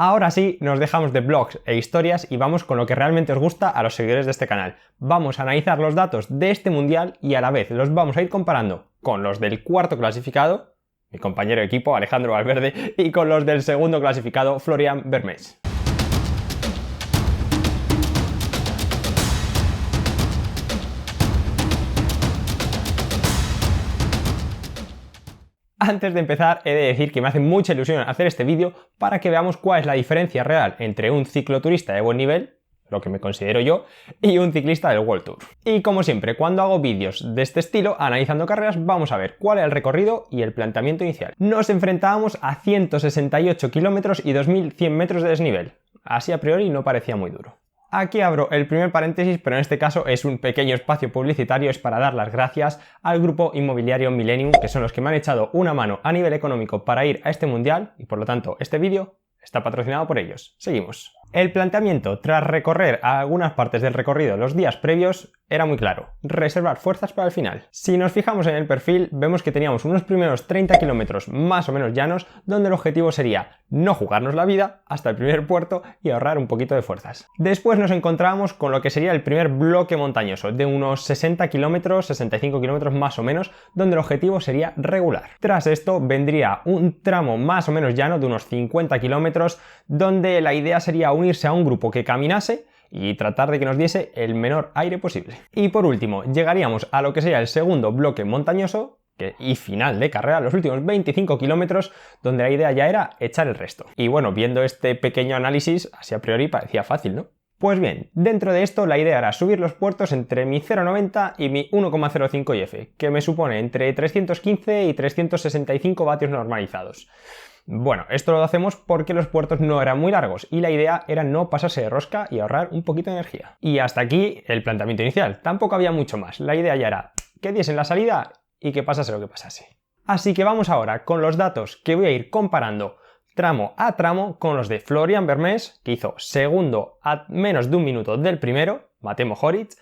Ahora sí, nos dejamos de blogs e historias y vamos con lo que realmente os gusta a los seguidores de este canal. Vamos a analizar los datos de este mundial y a la vez los vamos a ir comparando con los del cuarto clasificado, mi compañero de equipo Alejandro Valverde, y con los del segundo clasificado, Florian Vermeers. Antes de empezar, he de decir que me hace mucha ilusión hacer este vídeo para que veamos cuál es la diferencia real entre un cicloturista de buen nivel, lo que me considero yo, y un ciclista del World Tour. Y como siempre, cuando hago vídeos de este estilo, analizando carreras, vamos a ver cuál es el recorrido y el planteamiento inicial. Nos enfrentábamos a 168 kilómetros y 2100 metros de desnivel. Así a priori no parecía muy duro. Aquí abro el primer paréntesis, pero en este caso es un pequeño espacio publicitario, es para dar las gracias al grupo inmobiliario Millennium, que son los que me han echado una mano a nivel económico para ir a este mundial, y por lo tanto este vídeo está patrocinado por ellos. Seguimos. El planteamiento, tras recorrer algunas partes del recorrido los días previos, era muy claro: reservar fuerzas para el final. Si nos fijamos en el perfil, vemos que teníamos unos primeros 30 kilómetros más o menos llanos, donde el objetivo sería no jugarnos la vida hasta el primer puerto y ahorrar un poquito de fuerzas. Después nos encontrábamos con lo que sería el primer bloque montañoso, de unos 60 kilómetros, 65 kilómetros más o menos, donde el objetivo sería regular. Tras esto vendría un tramo más o menos llano de unos 50 kilómetros, donde la idea sería unirse a un grupo que caminase y tratar de que nos diese el menor aire posible. Y por último, llegaríamos a lo que sería el segundo bloque montañoso y final de carrera, los últimos 25 kilómetros, donde la idea ya era echar el resto. Y bueno, viendo este pequeño análisis, así a priori parecía fácil, ¿no? Pues bien, dentro de esto la idea era subir los puertos entre mi 0,90 y mi 1,05 IF, que me supone entre 315 y 365 vatios normalizados. Bueno, esto lo hacemos porque los puertos no eran muy largos y la idea era no pasarse de rosca y ahorrar un poquito de energía. Y hasta aquí el planteamiento inicial, tampoco había mucho más, la idea ya era que diesen la salida y que pasase lo que pasase. Así que vamos ahora con los datos que voy a ir comparando tramo a tramo con los de Florian Vermeers, que hizo segundo a menos de un minuto del primero, Matej Mohoric,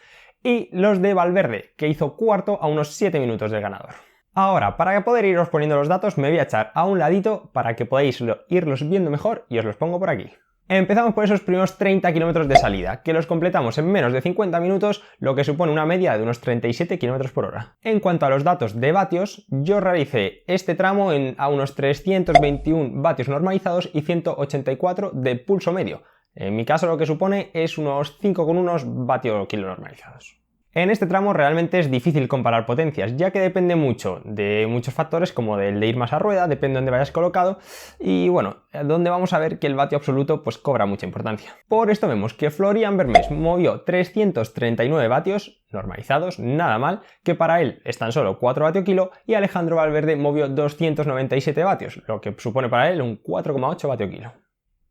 y los de Valverde, que hizo cuarto a unos 7 minutos del ganador. Ahora, para poder iros poniendo los datos, me voy a echar a un ladito para que podáis irlos viendo mejor y os los pongo por aquí. Empezamos por esos primeros 30 kilómetros de salida, que los completamos en menos de 50 minutos, lo que supone una media de unos 37 km por hora. En cuanto a los datos de vatios, yo realicé este tramo a unos 321 vatios normalizados y 184 de pulso medio. En mi caso lo que supone es unos 5,1 vatios kilo normalizados. En este tramo realmente es difícil comparar potencias, ya que depende mucho de muchos factores, como del de ir más a rueda, depende de dónde vayas colocado, y bueno, donde vamos a ver que el vatio absoluto pues cobra mucha importancia. Por esto vemos que Florian Vermeers movió 339 vatios normalizados, nada mal, que para él es tan solo 4 vatios kilo, y Alejandro Valverde movió 297 vatios, lo que supone para él un 4,8 vatios kilo.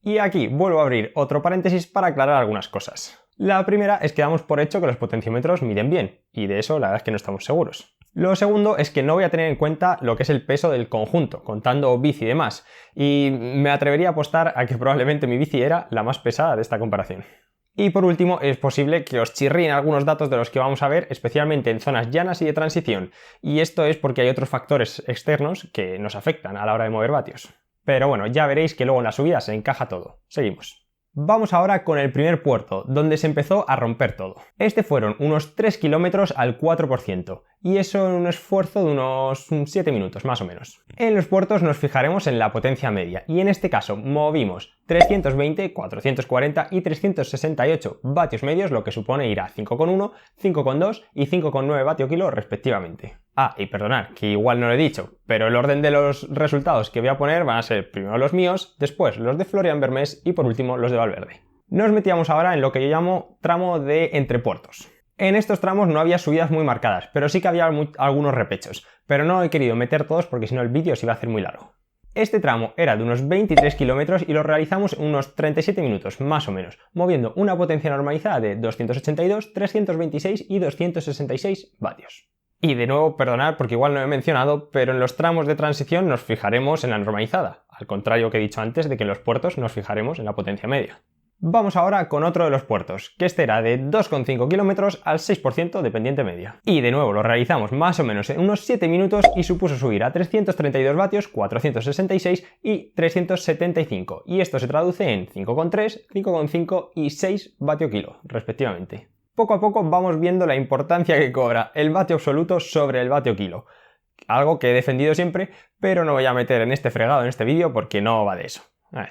Y aquí vuelvo a abrir otro paréntesis para aclarar algunas cosas. La primera es que damos por hecho que los potenciómetros miden bien, y de eso la verdad es que no estamos seguros. Lo segundo es que no voy a tener en cuenta lo que es el peso del conjunto, contando bici y demás, y me atrevería a apostar a que probablemente mi bici era la más pesada de esta comparación. Y por último, es posible que os chirríen algunos datos de los que vamos a ver, especialmente en zonas llanas y de transición, y esto es porque hay otros factores externos que nos afectan a la hora de mover vatios. Pero bueno, ya veréis que luego en la subida se encaja todo. Seguimos. Vamos ahora con el primer puerto, donde se empezó a romper todo. Este fueron unos 3 kilómetros al 4%, y eso en un esfuerzo de unos 7 minutos más o menos. En los puertos nos fijaremos en la potencia media, y en este caso movimos 320, 440 y 368 vatios medios, lo que supone ir a 5,1, 5,2 y 5,9 vatio kilo respectivamente. Ah, y perdonad, que igual no lo he dicho, pero el orden de los resultados que voy a poner van a ser primero los míos, después los de Florian Vermeers y por último los de Valverde. Nos metíamos ahora en lo que yo llamo tramo de entrepuertos. En estos tramos no había subidas muy marcadas, pero sí que había algunos repechos, pero no he querido meter todos porque si no el vídeo se iba a hacer muy largo. Este tramo era de unos 23 kilómetros y lo realizamos en unos 37 minutos, más o menos, moviendo una potencia normalizada de 282, 326 y 266 vatios. Y de nuevo, perdonad porque igual no he mencionado, pero en los tramos de transición nos fijaremos en la normalizada, al contrario que he dicho antes de que en los puertos nos fijaremos en la potencia media. Vamos ahora con otro de los puertos, que este era de 2,5 km al 6% de pendiente media. Y de nuevo lo realizamos más o menos en unos 7 minutos y supuso subir a 332 vatios, 466 y 375. Y esto se traduce en 5,3, 5,5 y 6 vatio kilo, respectivamente. Poco a poco vamos viendo la importancia que cobra el vatio absoluto sobre el vatio kilo. Algo que he defendido siempre, pero no voy a meter en este fregado en este vídeo porque no va de eso.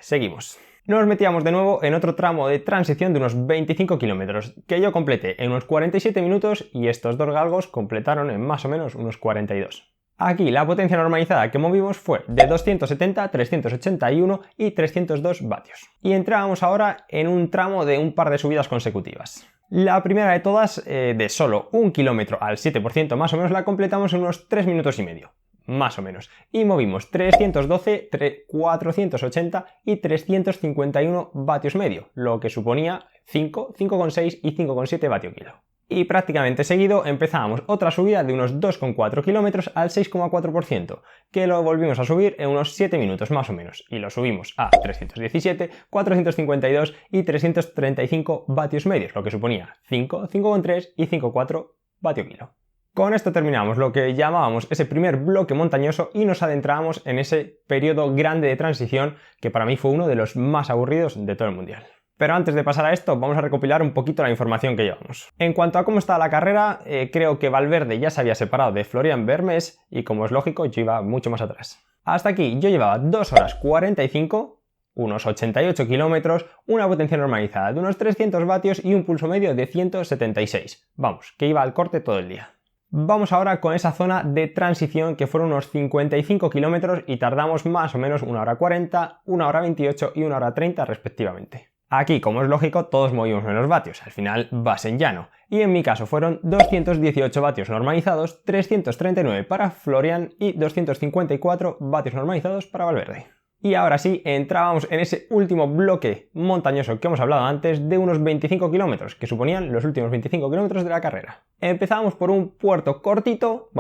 Seguimos. Nos metíamos de nuevo en otro tramo de transición de unos 25 kilómetros, que yo completé en unos 47 minutos y estos dos galgos completaron en más o menos unos 42. Aquí la potencia normalizada que movimos fue de 270, 381 y 302 vatios. Y entrábamos ahora en un tramo de un par de subidas consecutivas. La primera de todas, de solo 1 kilómetro al 7% más o menos, la completamos en unos 3 minutos y medio. Más o menos. Y movimos 312, 480 y 351 vatios medio, lo que suponía 5, 5,6 y 5,7 vatio kilo. Y prácticamente seguido empezábamos otra subida de unos 2,4 kilómetros al 6,4%, que lo volvimos a subir en unos 7 minutos más o menos, y lo subimos a 317, 452 y 335 vatios medios, lo que suponía 5, 5,3 y 5,4 vatio kilo. Con esto terminamos lo que llamábamos ese primer bloque montañoso y nos adentrábamos en ese periodo grande de transición que para mí fue uno de los más aburridos de todo el mundial. Pero antes de pasar a esto, vamos a recopilar un poquito la información que llevamos. En cuanto a cómo está la carrera, creo que Valverde ya se había separado de Florian Vermes y, como es lógico, yo iba mucho más atrás. Hasta aquí yo llevaba 2 horas 45, unos 88 kilómetros, una potencia normalizada de unos 300 vatios y un pulso medio de 176. Vamos, que iba al corte todo el día. Vamos ahora con esa zona de transición que fueron unos 55 kilómetros y tardamos más o menos 1 hora 40, 1 hora 28 y 1 hora 30 respectivamente. Aquí, como es lógico, todos movimos menos vatios, al final vas en llano. Y en mi caso fueron 218 vatios normalizados, 339 para Florian y 254 vatios normalizados para Valverde. Y ahora sí, entrábamos en ese último bloque montañoso que hemos hablado antes de unos 25 kilómetros, que suponían los últimos 25 kilómetros de la carrera. Empezábamos por un puerto cortito,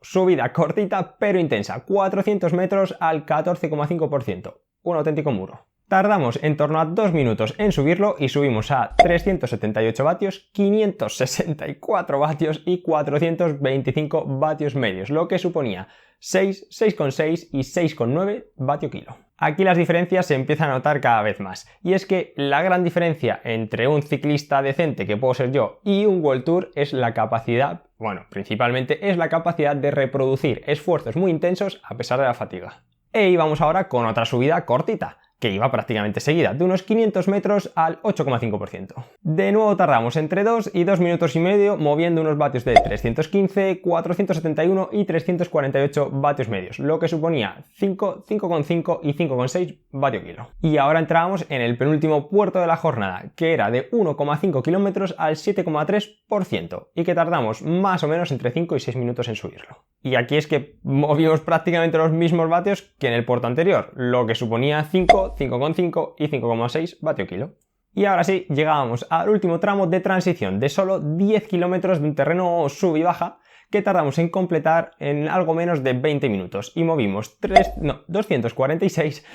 subida cortita pero intensa, 400 metros al 14,5%, un auténtico muro. Tardamos en torno a 2 minutos en subirlo y subimos a 378 vatios, 564 vatios y 425 vatios medios, lo que suponía 6, 6,6 y 6,9 vatio kilo. Aquí las diferencias se empiezan a notar cada vez más, y es que la gran diferencia entre un ciclista decente, que puedo ser yo, y un World Tour es la capacidad, principalmente es la capacidad de reproducir esfuerzos muy intensos a pesar de la fatiga. E íbamos ahora con otra subida cortita, que iba prácticamente seguida, de unos 500 metros al 8,5%. De nuevo tardamos entre 2 y 2 minutos y medio moviendo unos vatios de 315, 471 y 348 vatios medios, lo que suponía 5, 5,5 y 5,6 vatio kilo. Y ahora entrábamos en el penúltimo puerto de la jornada, que era de 1,5 kilómetros al 7,3% y que tardamos más o menos entre 5 y 6 minutos en subirlo. Y aquí es que movimos prácticamente los mismos vatios que en el puerto anterior, lo que suponía 5, 5,5 y 5,6 vatio kilo. Y ahora sí, llegábamos al último tramo de transición de solo 10 kilómetros de un terreno sub y baja que tardamos en completar en algo menos de 20 minutos y movimos 246,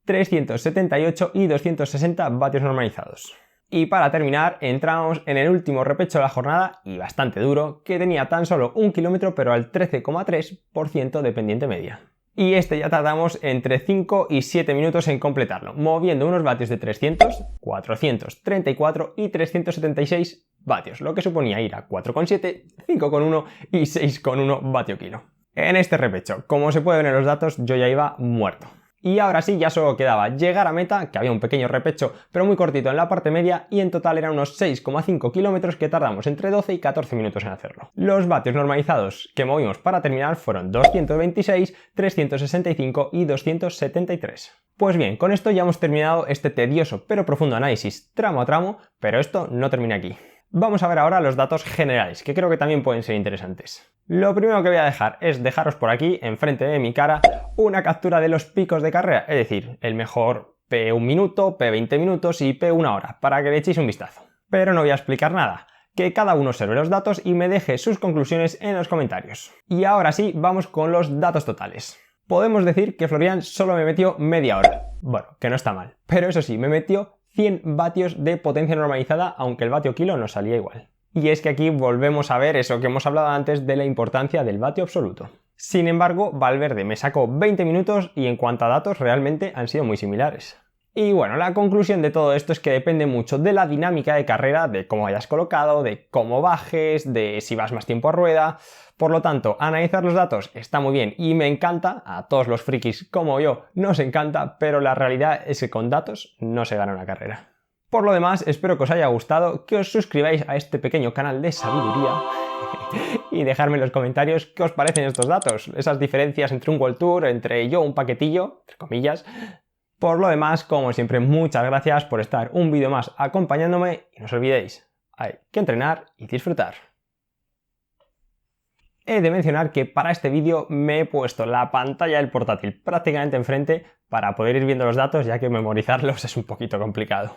378 y 260 vatios normalizados. Y para terminar, entramos en el último repecho de la jornada, y bastante duro, que tenía tan solo 1 kilómetro pero al 13,3% de pendiente media. Y este ya tardamos entre 5 y 7 minutos en completarlo, moviendo unos vatios de 300, 434 y 376 vatios, lo que suponía ir a 4,7, 5,1 y 6,1 vatio kilo. En este repecho, como se puede ver en los datos, yo ya iba muerto. Y ahora sí, ya solo quedaba llegar a meta, que había un pequeño repecho, pero muy cortito en la parte media, y en total eran unos 6,5 kilómetros que tardamos entre 12 y 14 minutos en hacerlo. Los vatios normalizados que movimos para terminar fueron 226, 365 y 273. Pues bien, con esto ya hemos terminado este tedioso pero profundo análisis tramo a tramo, pero esto no termina aquí. Vamos a ver ahora los datos generales, que creo que también pueden ser interesantes. Lo primero que voy a dejar es dejaros por aquí, enfrente de mi cara, una captura de los picos de carrera, es decir, el mejor P1 minuto, P20 minutos y P1 hora, para que le echéis un vistazo. Pero no voy a explicar nada, que cada uno observe los datos y me deje sus conclusiones en los comentarios. Y ahora sí, vamos con los datos totales. Podemos decir que Florian solo me metió media hora. Bueno, que no está mal, pero eso sí, me metió 100 vatios de potencia normalizada, aunque el vatio kilo nos salía igual. Y es que aquí volvemos a ver eso que hemos hablado antes de la importancia del vatio absoluto. Sin embargo, Valverde me sacó 20 minutos y en cuanto a datos realmente han sido muy similares. Y bueno, la conclusión de todo esto es que depende mucho de la dinámica de carrera, de cómo hayas colocado, de cómo bajes, de si vas más tiempo a rueda. Por lo tanto, analizar los datos está muy bien y me encanta, a todos los frikis como yo nos encanta, pero la realidad es que con datos no se gana una carrera. Por lo demás, espero que os haya gustado, que os suscribáis a este pequeño canal de sabiduría y dejadme en los comentarios qué os parecen estos datos, esas diferencias entre un World Tour, entre yo un paquetillo, entre comillas. Por lo demás, como siempre, muchas gracias por estar un vídeo más acompañándome y no os olvidéis, hay que entrenar y disfrutar. He de mencionar que para este vídeo me he puesto la pantalla del portátil prácticamente enfrente para poder ir viendo los datos, ya que memorizarlos es un poquito complicado.